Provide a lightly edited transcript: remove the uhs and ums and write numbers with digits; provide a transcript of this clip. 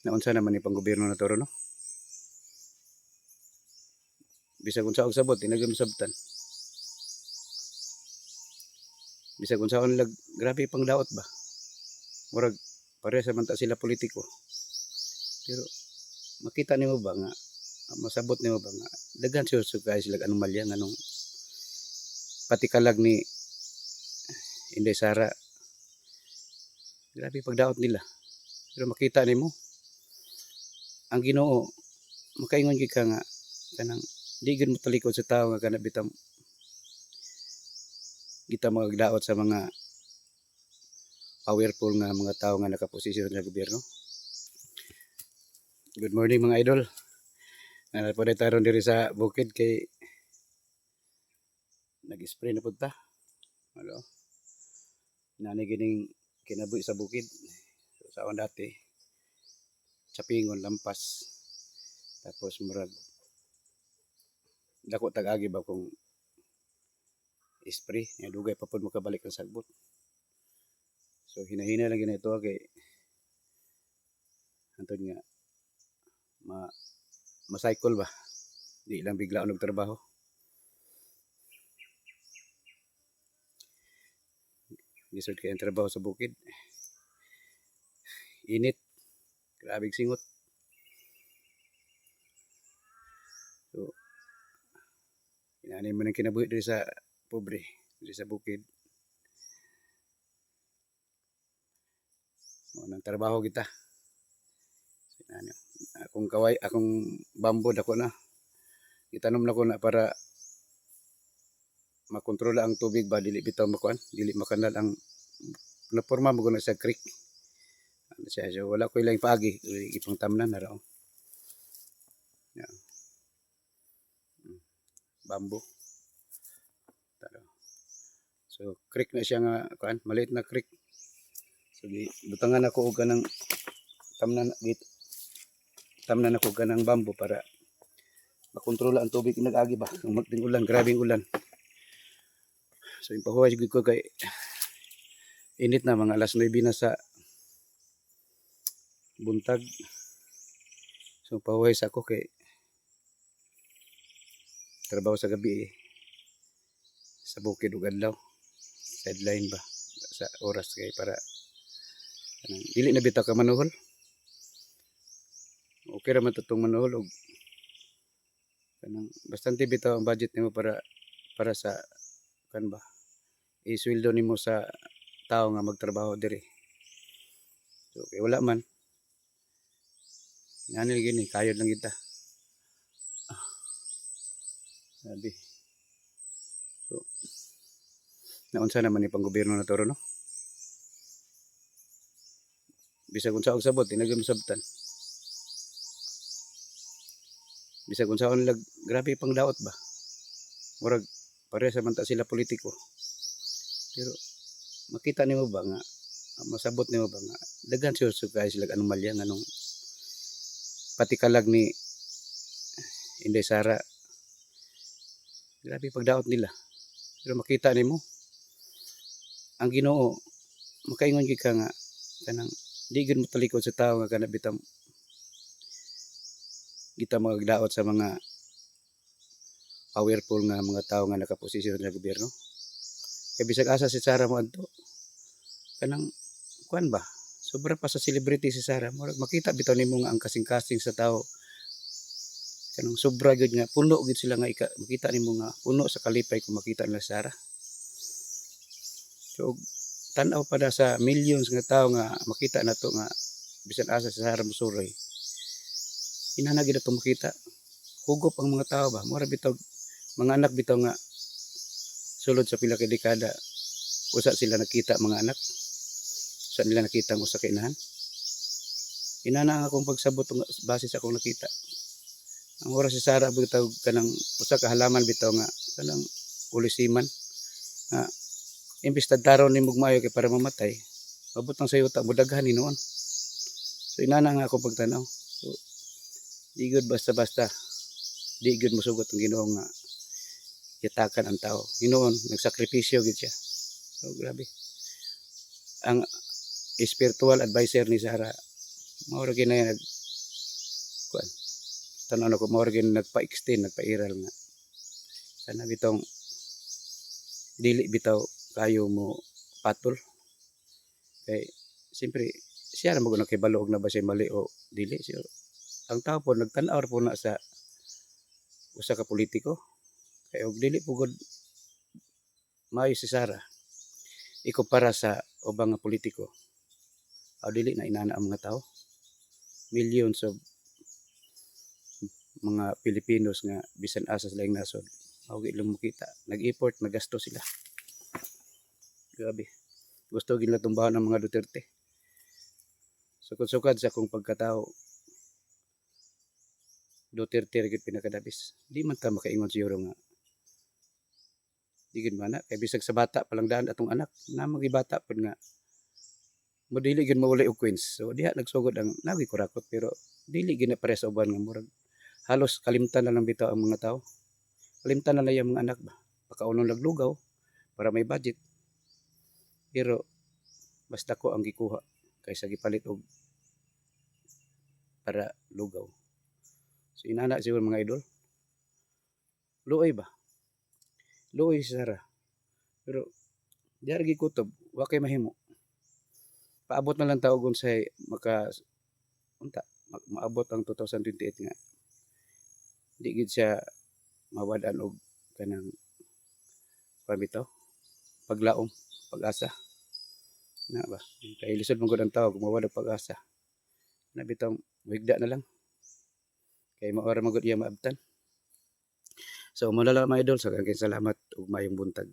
Naunsa naman ni panggobyerno na toro, no? Bisag unsa og sabot tinagam sabtan. Bisag unsa on lag grabe pang daot ba. Murag pareha sa man ta sila politiko. Pero makita nimo ba nga masabot nimo ba nga daghan guys sila anomalya nganong pati kalag ni Inday Sara. Grabe pagdaot nila. Pero makita nimo ang Ginoo makaingon gid ka nga kanang di gid mo talikod sa tao nga kana bitang kita magdaot sa mga powerful nga mga tao nga nakaposisyon sa gobyerno. Good morning mga idol. Napoday taron diri sa bukid kay nag-spray na pud ta. Ano? Nani gining kinabuhi sa bukid. So, sa on dati Chapingon lampas. Tapos murag dako tag-agi ba kung spray nya dugay pa pud makabalik ang sagbot. So hinahina lang ginito kay antod nga ma-cycle ba. Di lang biglaon og trabaho. Lisod kay ang trabaho sa bukid. Init. Grabing singot. So inani man ang kinabuhi diri sa pobre, diri sa bukid. Mo nang trabaho kita. So, inani akong bamboo dako na. Itanom na ko na para makontrola ang tubig ba dili bitaw makuan, dili makanal ang naporma mo guna sa creek. Ano siya, so wala ko ilang paagi, ipang tamnan na raw. Yeah. Bamboo. So creek na siya nga kuan, maliit na creek. So butangan ako og kanang tamnan git. Tamnan ako kanang bamboo para makontrola ang tubig nag-agi ba. Kung magting ulan, grabing ulan. So impahuway gid ko kay init na mga alas 9 na sa buntag. So pahuway sa ako kay trabaho sa gabi sa bukid ug adlaw. Sideline ba sa oras kay para dili na bitaw ka manuhol. Okay ra man tutong manuhol og kanang bastante bitaw ang budget nimo para sa kan ba isweldo nimo sa tao nga magtrabaho diri. So kay wala man ngani gini kayod lang kita. Sabi. So naunsa naman ni panggobyerno na toro, no? Bisag unsa og sabot tinagam sabtan. Bisag unsa on lag grabe pang daot ba. Murag pareha sa man ta sila politiko. Pero makita nimo ba nga masabot nimo ba nga daghan guys sila anomalya nganong pati kalag ni Inday Sara. Grabe pagdaot nila. Pero makita nimo ang Ginoo makaingon gid ka nga kanang di gid mo talikod sa tao nga kana bitang kita magdaot sa mga powerful nga mga tao nga nakaposisyon sa gobyerno. Kay bisag asa si Sara mo adto kanang kuan ba sobra pa sa celebrity si Sara. Makita bitaw nimo nga ang kasing-kasing sa tao kanang sobra gid nga puno gid sila nga makita nimo nga puno sa kalipay kung makita nila si Sara. So tan-aw pa na sa millions nga tao nga makita na to nga bisan asa si Sara Musuroy. Inana gid ato makita. Hugop ang mga tao ba. Mura bitaw mga anak bitaw nga sulod sa pila ka dekada usa sila nakita mga anak. Usa nila nakita ang usa ka inahan. Inana ang akong pagsabot base sa akong nakita. Ang oras si Sara bitaw kanang usa ka halaman bitaw nga kanang ulisiman nga imbis tagtaron ni mugmayo kay para mamatay mabutang sa yuta mudaghan ni noon. So inana nga akong pagtanaw. So di gud basta-basta di gud mosugot ang Ginoo nga yatakan ang tao. Hinoon nagsakripisyo gid siya. So grabe. Ang spiritual advisor ni Sara mao ra gyud tan-aw ko mao gid nagpa-extend nagpairal nga sana bitong dili bitaw kayo mo patol kay siyempre siya na maguna kay balog na ba siya mali o dili siya ang tao po nagtan-aw po na sa usa ka politiko kay og dili pugod maayo si Sara ikumpara sa ubang nga politiko o dili na inana ang mga tao millions of mga Pilipinos nga bisan asa sa laing nasod mao gid lang makita nag-effort nagasto sila grabe gusto gid nila tumbahan ang mga Duterte sukad-sukad sa akong pagkatao Duterte ra gid pinakadabis di man ta makaingon siguro nga di gid mana kay bisag sa bata palang daan atong anak na mga bata pud nga mo dili gid mauli og queens so diha nagsugod ang nawi kurakot pero dili gid na pare sa uban nga murag halos kalimtan na lang bitaw ang mga tao kalimtan na lang yung mga anak ba pakaunon naglugaw para may budget pero basta ko ang gikuha kaysa gipalit og para lugaw so inana siguro mga idol luoy ba luoy si Sara pero di ra gikutob wa kay mahimo paabot na lang taogon say maka unta maabot ang 2028 nga di gid siya mawad-an og kanang pabitaw paglaom pag-asa na ba kay lisod man gud ang tawo kung mawad og pag-asa na bitaw muhigda na lang kay mao ra man gud iya maabtan so mo na lang mga idol so kay salamat ug mayong buntag